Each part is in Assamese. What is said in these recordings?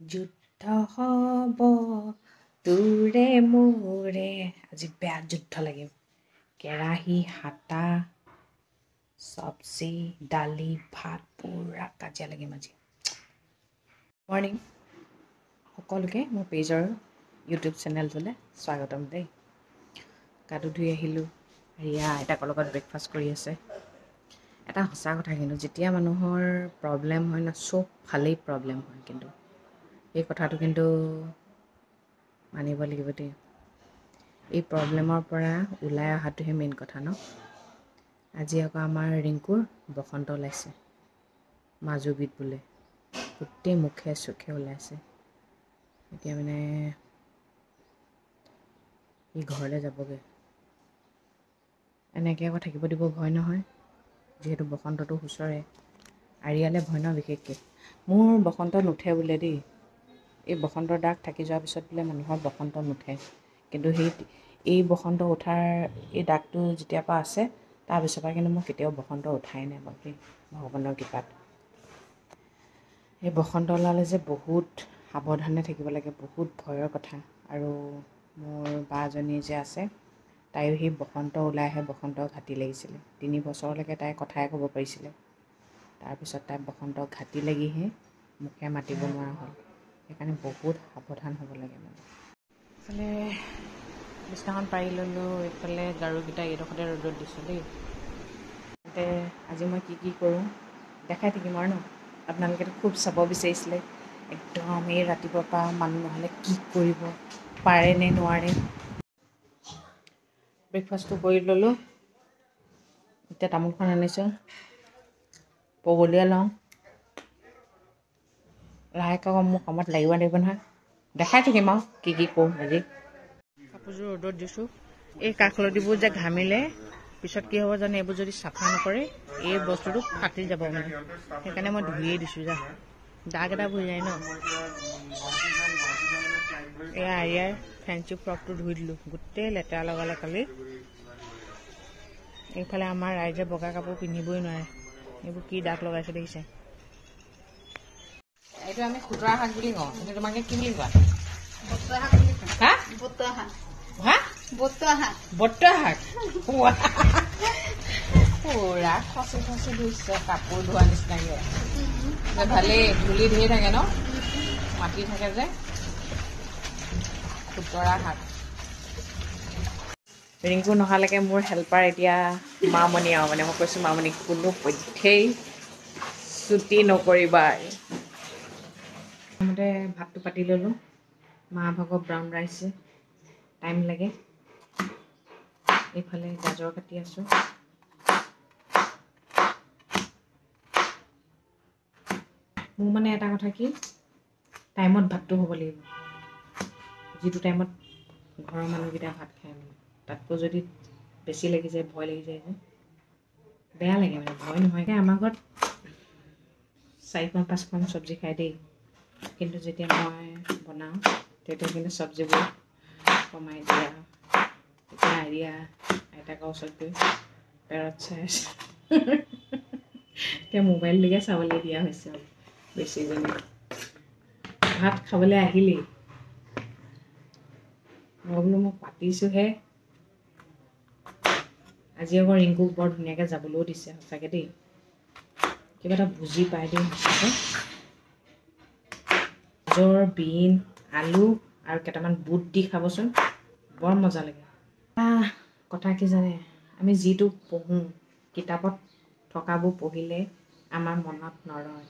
যুদ্ধ হব তোৰে মোৰে আজি বেয়া যুদ্ধ লাগিব কেৰাহী হাতা চব্জি দালি ভাত পুৰা কাজিয়া লাগিম আজি মৰ্ণিং সকলোকে মোৰ পেজৰ ইউটিউব চেনেলটোলৈ স্বাগতম দেই গাটো ধুই আহিলোঁ ৰিয়া আইতাকৰ লগত ব্ৰেকফাষ্ট কৰি আছে এটা সঁচা কথা কিন্তু যেতিয়া মানুহৰ প্ৰব্লেম হয় ন চব ফালেই প্ৰব্লেম হয় কিন্তু এই কথাটো কিন্তু মানিব লাগিব দেই এই প্ৰব্লেমৰ পৰা ওলাই অহাটোহে মেইন কথা ন আজি আকৌ আমাৰ ৰিংকুৰ বসন্ত ওলাইছে মাজুবিধ বোলে গোটেই মুখে চুখে ওলাইছে এতিয়া মানে ই ঘৰলৈ যাবগৈ এনেকৈ আকৌ থাকিব দিব ভয় নহয় যিহেতু বসন্তটো সুচৰে আৰিয়ালৈ ভয় ন বিশেষকৈ মোৰ বসন্ত নুঠে বোলে দেই এই বসন্তৰ দাগ থাকি যোৱাৰ পিছত বোলে মানুহৰ বসন্ত নুঠে কিন্তু এই বসন্ত উঠাৰ এই দাগটো যেতিয়াৰ পৰা আছে তাৰপিছৰ পৰা কিন্তু মোৰ কেতিয়াও বসন্ত উঠাই নাই বাৰু দেই ভগৱানৰ কৃপাত এই বসন্ত ওলালে যে বহুত সাৱধানে থাকিব লাগে বহুত ভয়ৰ কথা আৰু মোৰ বাজনী যে আছে তাইও সেই বসন্ত ওলাই আহে বসন্ত ঘাটি লাগিছিলে 3 বছৰলৈকে তাই কথাই ক'ব পাৰিছিলে তাৰপিছত তাই বসন্ত ঘাটি লাগিহে মুখে মাতিব নোৱাৰা হ'ল সেইকাৰণে বহুত সাৱধান হ'ব লাগে মানে এইফালে বিছনাখন পাৰি ল'লোঁ এইফালে গাৰুকেইটা এইডোখৰতে ৰ'দত দিছোঁ দেই তাতে আজি মই কি কৰোঁ দেখাই থাকিম আৰু ন আপোনালোকেতো খুব চাব বিচাৰিছিলে একদম এই ৰাতিপুৱাৰ পৰা মানুহ নহ'লে কি কৰিব পাৰে নে নোৱাৰে ব্ৰেকফাষ্টটো কৰি ল'লোঁ এতিয়া তামোলখন আনিছোঁ পগলিয়াই লওঁ লাহেকৈ আকৌ মোৰ কামত লাগিব নহয় দেখাই থাকিম আৰু কি কৰোঁ আজি কাপোৰযোৰ ৰ'দত দিছোঁ এই কাষলতিবোৰ যে ঘামিলে পিছত কি হ'ব জানে এইবোৰ যদি চাফা নকৰে এই বস্তুটো ফাটি যাব মানে সেইকাৰণে মই ধুইয়ে দিছোঁ যা দাগ এটা বহি যায় ন এয়া আৰিয়াৰ ফেঞ্চি ফ্ৰকটো ধুই দিলোঁ গোটেই লেতেৰা লগালে কালি এইফালে আমাৰ ৰাইজে বগা কাপোৰ পিন্ধিবই নোৱাৰে এইবোৰ কি দাগ লগাইছে দেখিছে এইটো আমি খুতৰা শাক বুলি কওঁ কিন্তু তোমাকে কি বুলি কোৱা বতুৱা শাক পুৰা খচি খচি ধুইছে কাপোৰ ধোৱা নিচিনাকে ভালেই ধূলি ধেৰ থাকে ন মাটি থাকে যে খুতৰা শাক ৰিংকু নহালৈকে মোৰ হেল্পাৰ এতিয়া মামণি আৰু মানে মই কৈছোঁ মামণি কোনো পধ্যেই ছুটি নকৰিবা প্ৰথমতে ভাতটো পাতি ল'লোঁ মা ভাগৰ ব্ৰাউন ৰাইচ টাইম লাগে এইফালে গাজৰ কাটি আছোঁ মোৰ মানে এটা কথা কি টাইমত ভাতটো হ'ব লাগিব যিটো টাইমত ঘৰৰ মানুহকেইটা ভাত খায় মানে তাতকৈ যদি বেছি লাগি যায় ভয় লাগি যায় যে বেয়া লাগে মানে ভয় নহয় আমাৰ ঘৰত 4-5খন চব্জি খাই দেই কিন্তু যেতিয়া মই বনাওঁ তেতিয়া কিন্তু চব্জিবোৰ কমাই দিয়া এতিয়া আৰিয়া আইতাকৰ ওচৰত গৈ পেৰত চাই আছে এতিয়া মোবাইলটোকে চাবলৈ দিয়া হৈছে আৰু বেছিজনী ভাত খাবলৈ আহিলেই মই বোলো মই পাতিছোঁহে আজি আকৌ ৰিংকুক বৰ ধুনীয়াকৈ যাবলৈও দিছে সঁচাকৈ দেই কিবা এটা বুজি পাই দেই গাজৰ বিন আলু আৰু কেইটামান বুট দি খাবচোন বৰ মজা লাগে কথা কি জানে আমি যিটো পঢ়োঁ কিতাপত থকাবোৰ পঢ়িলে আমাৰ মনত নৰয়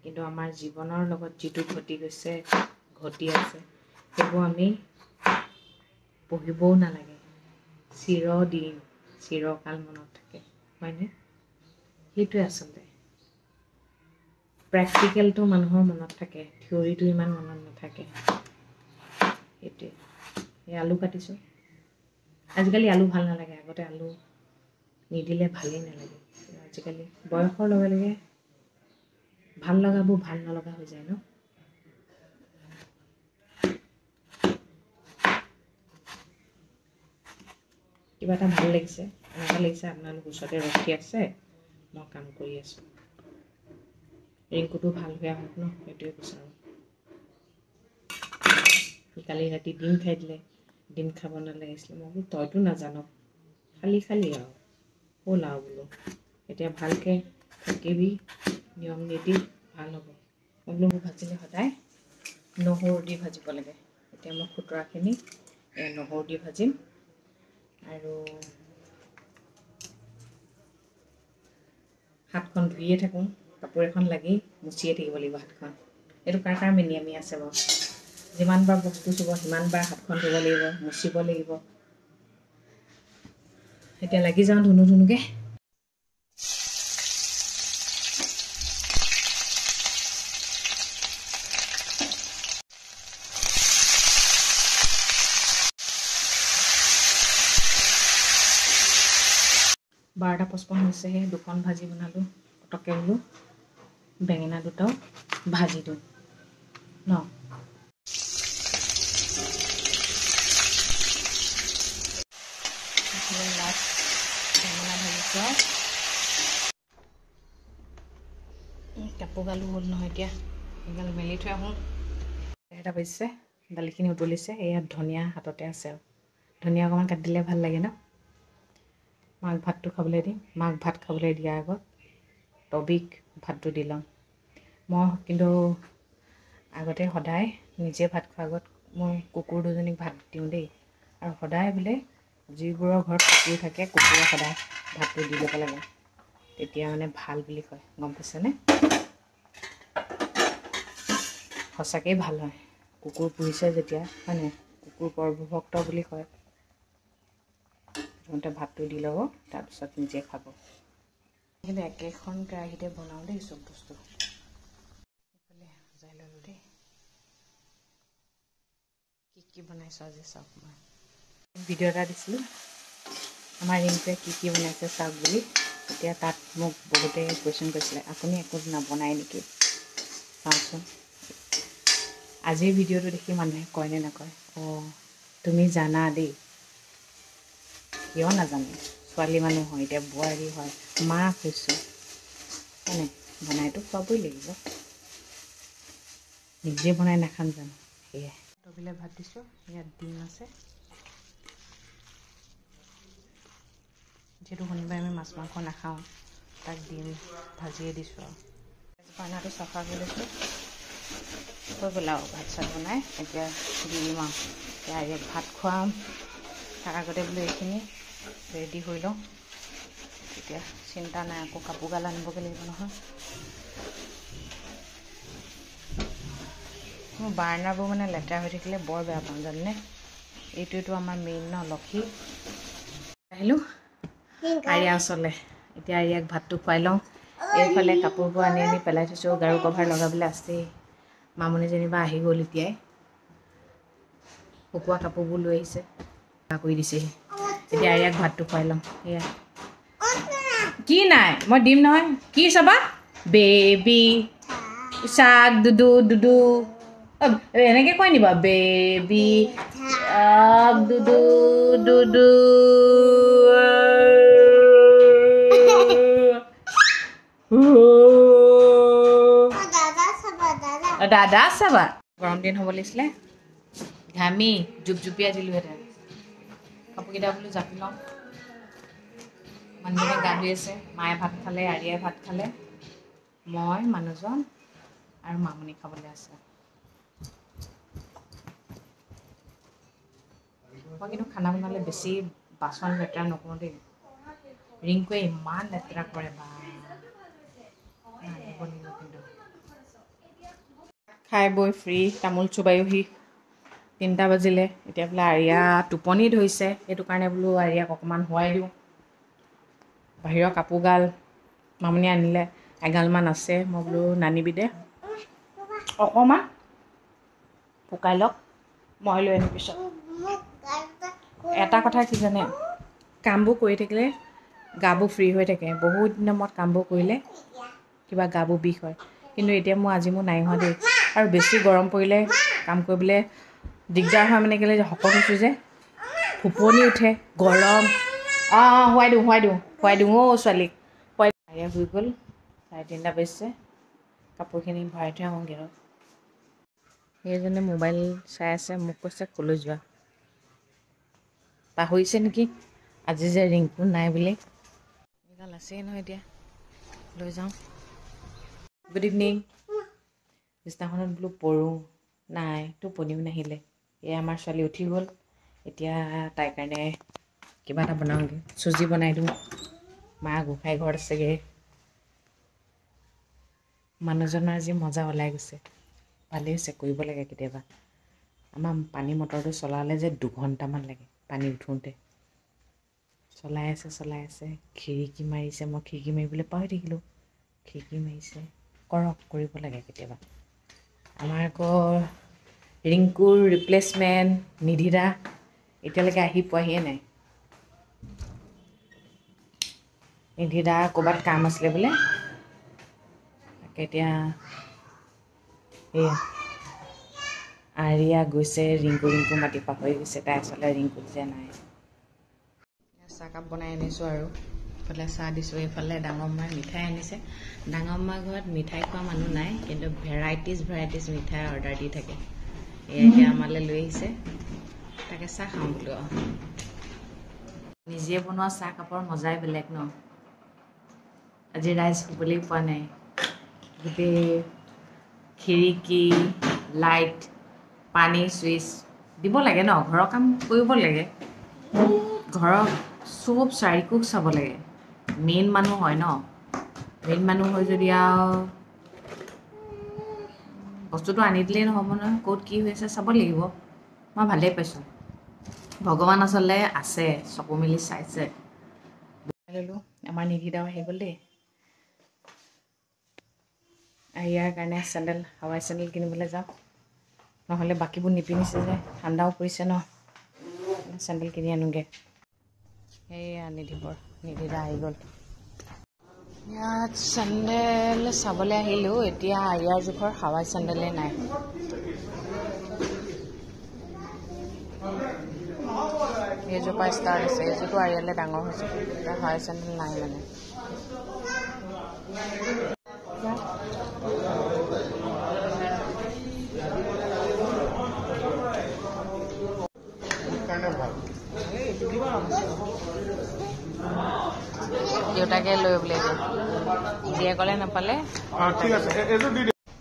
কিন্তু আমাৰ জীৱনৰ লগত যিটো ঘটি গৈছে ঘটি আছে সেইবোৰ আমি পঢ়িবও নালাগে চিৰদিন চিৰকাল মনত থাকে হয়নে সেইটোৱে আচলতে প্ৰেক্টিকেলটো মানুহৰ মনত থাকে থিয়ৰীটো ইমান মনত নাথাকে সেইটোৱে এই আলু কাটিছোঁ আজিকালি আলু ভাল নালাগে আগতে আলু নিদিলে ভালেই নালাগে আজিকালি বয়সৰ লগে লগে ভাল লগাবোৰ ভাল নলগা হৈ যায় ন কিবা এটা ভাল লাগিছে এনেকুৱা লাগিছে আপোনালোক ওচৰতে ৰখি আছে মই কাম কৰি আছোঁ ৰিংকুটো ভাল হৈ আহক ন সেইটোৱে বিচাৰোঁ কালি ৰাতি ডিম খাই দিলে ডিম খাব নালাগিছিলে মই বোলো তইতো নাজানো খালি আৰু হ'ল আৰু বোলো এতিয়া ভালকৈ থাকিবি নিয়ম নীতি ভাল হ'ব মই বোলো ভাজিলে সদায় নহৰু দি ভাজিব লাগে এতিয়া মই খুতৰাখিনি নহৰু দি ভাজিম আৰু হাতখন ধুইয়ে থাকোঁ কাপোৰ এখন লাগি মুচিয়ে থাকিব লাগিব হাতখন এইটো কাৰ মিনিয়ামি আছে বাৰু যিমানবাৰ বস্তু চুব সিমানবাৰ হাতখন ধুব লাগিব মুচিব লাগিব এতিয়া লাগি যাওঁ ধুনুকৈ বাৰটা 55 হৈছেহে দুখন ভাজি বনালোঁ পটককৈ বোলো বেঙেনা দুটাও ভাজি দিওঁ ন লাষ্ট বেঙেনা ভাজিছোঁ কাপোৰ গালো হ'ল নহয় এতিয়া সেইগাল মেলি থৈ আহোঁ এটা বাজিছে দালিখিনি উতলিছে এয়া ধনিয়া হাততে আছে আৰু ধনিয়া অকণমান কাটি দিলে ভাল লাগে ন মাক ভাতটো খাবলৈ দিম মাক ভাত খাবলৈ দিয়াৰ আগত টবিক ভাতটো দি লওঁ মই কিন্তু আগতে সদায় নিজে ভাত খোৱাৰ আগত মই কুকুৰ দুজনীক ভাত দিওঁ দেই আৰু সদায় বোলে যিবোৰৰ ঘৰত কুকুৰ থাকে কুকুৰে সদায় ভাতটো দি ল'ব লাগে তেতিয়া মানে ভাল বুলি কয় গম পাইছেনে সঁচাকৈয়ে ভাল হয় কুকুৰ পুহিছে যেতিয়া হয়নে কুকুৰ পৰভুভক্ত বুলি কয় প্ৰথমতে ভাতটো দি ল'ব তাৰপিছত নিজে খাব কিন্তু একেখন কেৰাহীতে বনাওঁ দেই চব বস্তু এইফালে সজাই ল'লোঁ দেই কি বনাইছোঁ আজি চাওক মই ভিডিঅ' এটা দিছিলোঁ আমাৰ ৰিংকুৱে কি বনাইছে চাওক বুলি তেতিয়া তাত মোক বহুতে কুৱেশ্যন কৰিছিলে আপুনি একো নবনায় নেকি চাওকচোন আজিৰ ভিডিঅ'টো দেখি মানুহে কয়নে নকয় অঁ তুমি জানা দেই কিয় নাজানো ছোৱালী মানুহ হয় এতিয়া বোৱাৰী হয় মাক হৈছোঁ হয়নে বনাইতো খুৱাবই লাগিব নিজে বনাই নাখাম জানো সেয়াই টবিলে ভাত দিছোঁ ইয়াত ডিম আছে যিহেতু শনিবাৰে আমি মাছ মাংস নাখাওঁ তাক ডিম ভাজিয়ে দিছোঁ আৰু পানাটো চাফা কৰি লৈছোঁ হৈ গ'ল আৰু ভাত চাত বনাই এতিয়া দি দিম আৰু ইয়াক ভাত খুৱাম তাৰ আগতে বোলো এইখিনি ৰেডি হৈ লওঁ তেতিয়া চিন্তা নাই আকৌ কাপোৰ গাল আনিবগৈ লাগিব নহয় মোৰ বাৰ্ণাবোৰ মানে লেতেৰা হৈ থাকিলে বৰ বেয়া পাওঁ জানেনে এইটোৱেতো আমাৰ মেইন ন লক্ষী আহিলোঁ আৰিয়া ওচৰলৈ এতিয়া আৰিয়াক ভাতটো খুৱাই লওঁ এইফালে কাপোৰবোৰ আনি পেলাই থৈছোঁ গাৰু কভাৰ লগাবলৈ আছেই মামনি যেনিবা আহি গ'ল এতিয়াই শুকোৱা কাপোৰবোৰ লৈ আহিছে কৰি দিছেহি এতিয়া আৰিয়াক ভাতটো খুৱাই লওঁ এয়া কি নাই মই দিম নহয় কি চাবা বেবী চাক দুদু দুদু এনেকৈ কৈ নিবা বেবী দুদু দুদু দাদা চাবা গৰম দিন হ'ব লাগিছিলে ঘামি জুপজুপিয়াই দিলোঁহেঁতেন কাপোৰকেইটা বোলো জাপি লওঁ মানুহজনে গা ধুই আছে মায়ে ভাত খালে আৰিয়াই ভাত খালে মই মানুহজন আৰু মামনি খাবলৈ আছে মই কিন্তু খানা বনালে বেছি বাচন লেতেৰা নকৰোঁ দেই ৰিংকুৱে ইমান লেতেৰা কৰে বা কিন্তু খাই বৈ ফ্ৰী তামোল চুবায়োহি 3টা বাজিলে এতিয়া বোলে আৰিয়া টোপনি ধৰিছে সেইটো কাৰণে বোলো আৰিয়াক অকণমান শুৱাই দিওঁ বাহিৰৰ কাপোৰগাল মামনি আনিলে এগালমান আছে মই বোলো নানিবি দে অকণমান শুকাই লওক মই লৈ আনিম পিছত এটা কথা কি জানে কামবোৰ কৰি থাকিলে গাবোৰ ফ্ৰী হৈ থাকে বহুত দিনৰ মূৰত কামবোৰ কৰিলে কিবা গাবোৰ বিষ হয় কিন্তু এতিয়া আজি মোৰ নাই হোৱা দেই আৰু বেছি গৰম পৰিলে কাম কৰিবলৈ দিগদাৰ হয় মানে কেলৈ শকত হৈছোঁ যে ফুপনি উঠে গৰম শুৱাই দিওঁ অ' ছোৱালীক শুৱাই হৈ গ'ল 3:30 বাজিছে কাপোৰখিনি ভৰাই থৈ আহোঁগৈ আৰু সেইজনে মোবাইল চাই আছে, মোক কৈছে কলৈ যোৱা। পাহৰিছে নেকি আজি যে ৰিংকু নাই বুলি। এডাল আছেই নহয় এতিয়া, লৈ যাওঁ। Good evening. বিছনাখনত বোলো পৰোঁ, নাই টোপনিও নাহিলে। এই আমাৰ ছোৱালী উঠি গ'ল, এতিয়া তাইৰ কাৰণে কিবা এটা বনাওঁগৈ, চুজি বনাই দিওঁ। মা গোঁসাই ঘৰত আছেগৈ। মানুহজনৰ আজি মজা ওলাই গৈছে, ভালেই হৈছে, কৰিব লাগে কেতিয়াবা। আমাৰ পানী মটৰটো চলালে যে 2 ঘণ্টামান লাগে পানী উঠোঁতে। চলাই আছে, খিৰিকী মাৰিছে, মই খিৰিকী মাৰিবলৈ পাহৰি থাকিলোঁ। খিৰিকী মাৰিছে, কৰিব লাগে কেতিয়াবা। আমাৰ আকৌ ৰিংকুৰ ৰিপ্লেচমেণ্ট নিধিৰা এতিয়ালৈকে আহি পোৱাহিয়ে নাই। নিধিৰা ক'ৰবাত কাম আছিলে বোলে, তাকে এতিয়া এয়া আৰিয়া গৈছে, ৰিংকু মাতি পাহৰি গৈছে, তাই আচলতে ৰিংকু যে নাই। চাহকাপ বনাই আনিছোঁ আৰু ইফালে চাহ দিছোঁ। এইফালে ডাঙৰ মায়ে মিঠাই আনিছে। ডাঙৰ মাৰ ঘৰত মিঠাই খোৱা মানুহ নাই, কিন্তু ভেৰাইটিজ মিঠাই অৰ্ডাৰ দি থাকে। এয়া এতিয়া আমালৈ লৈ আহিছে, তাকে চাহ খাওঁ বোলো আৰু। নিজে বনোৱা চাহকাপৰ মজাই বেলেগ ন। আজি ৰাইজ শুবলৈ পোৱা নাই, গোটেই খিৰিকী, লাইট, পানী ছুইচ দিব লাগে ন, ঘৰৰ কাম কৰিব লাগে। ঘৰৰ চব চাৰিকোষ চাব লাগে। মেইন মানুহ হয় ন, মেইন মানুহ হৈ যদি আৰু বস্তুটো আনি দিলেই নহ'ব নহয়, ক'ত কি হৈ আছে চাব লাগিব। মই ভালেই পাইছোঁ, ভগৱান আচলতে আছে, চকু মেলি চাইছে। ল'লোঁ, আমাৰ নিধিদাও আহি গ'ল দেই। ইয়াৰ কাৰণে হাৱাই চেণ্ডেল কিনিবলৈ যাওঁ, নহ'লে বাকীবোৰ নিপিন্ধিছে যে, ঠাণ্ডাও পৰিছে ন, চেণ্ডেল কিনি আনোগৈ। সেয়া নিধিদা আহি গ'ল। ইয়াত চেণ্ডেল চাবলৈ আহিলোঁ, এতিয়া ইয়াৰ জোখৰ হাৱাই চেণ্ডেলেই নাই। এইযোৰ পৰা ষ্টাৰ্ট আছে, এইযোৰটো আৰিয়ালৈ ডাঙৰ হৈছে, এতিয়া হাৱাই চেণ্ডেল নাই মানে। দেউতাকে লৈ বোলে জীয়েকলে নাপালে,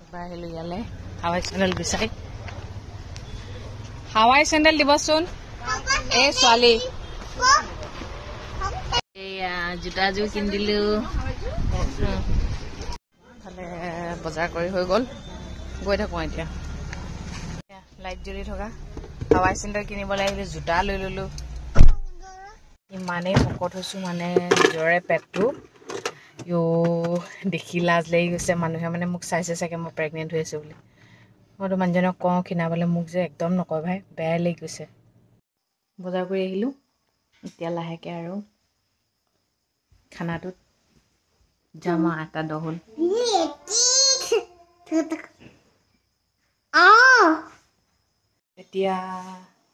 এবাৰ আহিলোঁ ইয়ালৈ হাৱাই চেণ্ডেল বিচাৰি। হাৱাই চেণ্ডেল দিবচোন, এই ছোৱালী। এইয়া জোতাযোৰ কিনি দিলোঁ। ইফালে বজাৰ কৰি হৈ গ'ল, গৈ থাকোঁ এতিয়া। লাইট জ্বলি থকা হাৱাই চেণ্ডেল কিনিবলৈ আহিলোঁ, জোতা লৈ ল'লোঁ। ইমানেই শকত হৈছোঁ মানে নিজৰে পেটটো দেখি লাজ লাগি গৈছে। মানুহে মানে মোক চাইছে চাগে মই প্ৰেগনেণ্ট হৈ আছোঁ বুলি। মইতো মানুহজনক কওঁ ক্ষীণাবলৈ, মোক যে একদম নকয় ভাই, বেয়াই লাগি গৈছে। বজাৰ কৰি আহিলোঁ, এতিয়া লাহেকৈ আৰু খানাটোত যাম আৰু 8টা 10 হ'ল। এতিয়া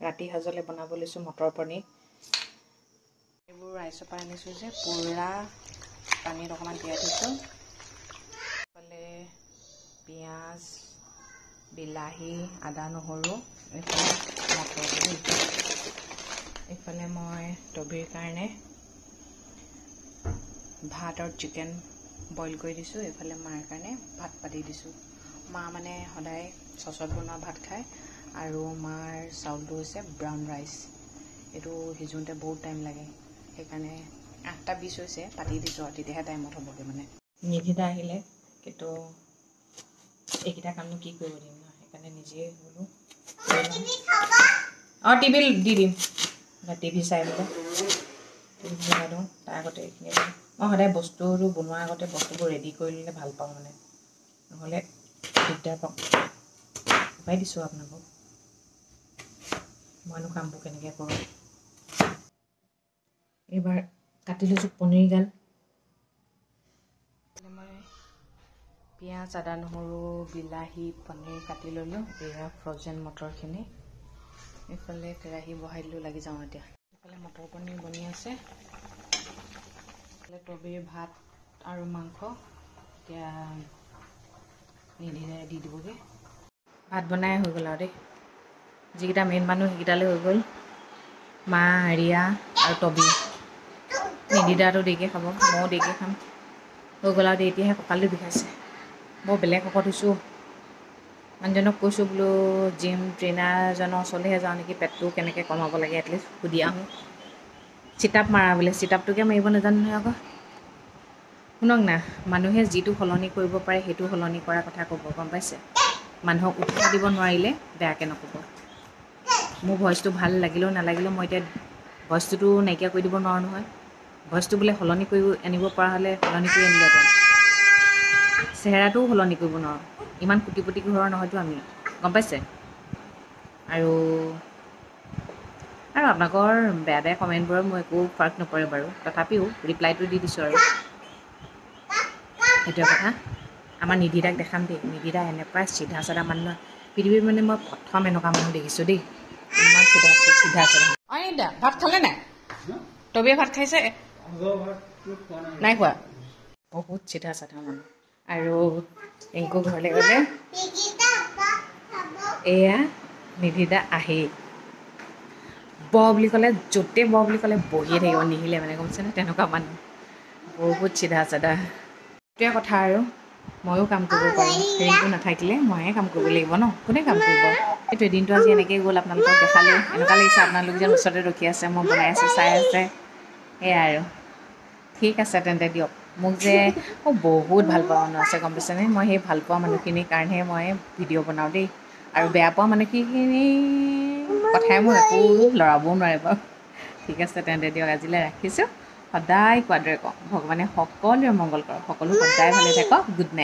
ৰাতি সাজলৈ বনাব লৈছোঁ মটৰ পনীৰ। এইবোৰ ৰাইচৰ পৰা আনিছোঁ যে, পুৰা পানীত অকণমান তিয়াই থৈছোঁ। এইফালে পিঁয়াজ, বিলাহী, আদা নহৰু, এইফালে মটৰ। এইফালে মই টবিৰ কাৰণে ভাত আৰু চিকেন বইল কৰি দিছোঁ, এইফালে মাৰ কাৰণে ভাত পাতি দিছোঁ। মা মানে সদায় চচত বনোৱা ভাত খায়, আৰু মাৰ চাউলটো হৈছে ব্ৰাউন ৰাইচ। এইটো সিজোঁতে বহুত টাইম লাগে, সেইকাৰণে 8টা 20 হৈছে, পাতি দিছোঁ আৰু তেতিয়াহে টাইমত হ'বগৈ মানে। নিধিদা আহিলে, কিন্তু এইকেইটা কামনো কি কৰিব দিম ন, সেইকাৰণে নিজেই বোলো টিভি দি দিম, টিভি চাই বোলে টিভি বনাই দিওঁ। তাৰ আগতে এইখিনি মই সদায় বস্তুটো বনোৱাৰ আগতে বস্তুবোৰ ৰেডি কৰি ল'লে ভাল পাওঁ মানে, নহ'লে দিগদাৰ পাওঁ। পাই দিছোঁ আপোনালোকক, মইনো কামবোৰ কেনেকৈ কৰোঁ। এইবাৰ কাটি লৈছোঁ পনীৰগাল। মই পিঁয়াজ, আদা নহৰু, বিলাহী, পনীৰ কাটি ল'লোঁ। এয়া ফ্ৰ'জেন মটৰখিনি। এইফালে কেৰাহী বহাই দিলোঁ, লাগি যাওঁ এতিয়া। এইফালে মটৰ পনীৰ বনি আছে, এইফালে টবিৰ ভাত আৰু মাংস এতিয়া নিধিদাই দি দিবগৈ। ভাত বনাই হৈ গ'ল আৰু দেই যিকেইটা মেইন মানুহ সেইকেইটালৈ হৈ গ'ল মা ৰিয়া আৰু টবি নিদিদাটো দেৰিকৈ খাব ময়ো দেৰিকৈ খাম হৈ গ'ল আৰু এতিয়াহে কঁকালটো বিষাইছে বৰ বেলেগ শকত হৈছোঁ মানুহজনক কৈছোঁ বোলো জিম ট্ৰেইনাৰজনৰ ওচৰলৈহে যাওঁ নেকি পেটটো কেনেকৈ কমাব লাগে এটলিষ্ট সুধি আহোঁ চিটাপ মাৰা বোলে চিটাপটোকে মাৰিব নাজানো নহয় আকৌ শুনক না মানুহে যিটো সলনি কৰিব পাৰে সেইটো সলনি কৰাৰ কথা ক'ব গম পাইছে মানুহক উৎসাহ দিব নোৱাৰিলে বেয়াকৈ নক'ব মোৰ ভইচটো ভাল লাগিলেও নালাগিলেও মই এতিয়া ভইচটোতো নাইকিয়া কৰি দিব নোৱাৰোঁ নহয় ভইচটো বোলে সলনি কৰি আনিব পৰা হ'লে সলনি কৰি আনিলেহেঁতেন চেহেৰাটোও সলনি কৰিব নোৱাৰোঁ ইমান কোটিপতি ঘৰৰ নহয়তো আমি গম পাইছে আৰু আপোনালোকৰ বেয়া বেয়া কমেণ্টবোৰৰ মোৰ একো ফাৰ্ক নপৰে বাৰু তথাপিও ৰিপ্লাইটো দি দিছোঁ আৰু সেইটোৱে কথা আমাৰ নিধিদাক দেখাম দেই নিধিদা এনেকুৱা চিধা চাধা মানুহ পৃথিৱীত মানে মই প্ৰথম এনেকুৱা মানুহ দেখিছোঁ দেই ইমান চিধা চাধা অঁ নিধিদা ভাত খালে নাই টবিয়ে ভাত খাইছে নাই খোৱা বহুত চিধা চাধা মানুহ আৰু ৰিংকু ঘৰলৈ গ'লে এয়া নিধিদা আহেই বুলি ক'লে য'তে বুলি ক'লে বহিয়ে থাকিব নিহিলে মানে গম পাইছেনে তেনেকুৱা মানুহ বহুত চিধা চাধা সেইটোৱে কথা আৰু ময়ো কাম কৰিব পাৰোঁ ৰিংকু নাথাকিলে ময়ে কাম কৰিব লাগিব ন কোনে কাম কৰিব এইটো এদিনটো আজি এনেকৈয়ে গ'ল আপোনালোকক দেখালোঁ এনেকুৱা লাগিছে আপোনালোক যেন ওচৰতে ৰখি আছে মই বনাই আছোঁ চাই আছে সেয়াই আৰু ঠিক আছে তেন্তে দিয়ক মোক যে বহুত ভাল পোৱা মানুহ আছে গম পাইছেনে মই সেই ভাল পোৱা মানুহখিনিৰ কাৰণেহে মই ভিডিঅ' বনাওঁ দেই আৰু বেয়া পোৱা মানুহখিনি কথাই মোৰ একো লৰাবও নোৱাৰে বাৰু ঠিক আছে তেন্তে দিয়ক আজিলৈ ৰাখিছোঁ সদায় কোৱাৰ দৰে কওঁ ভগৱানে সকলোৰে মংগল কৰক সকলো সদায় ভালে থাকক গুড নাইট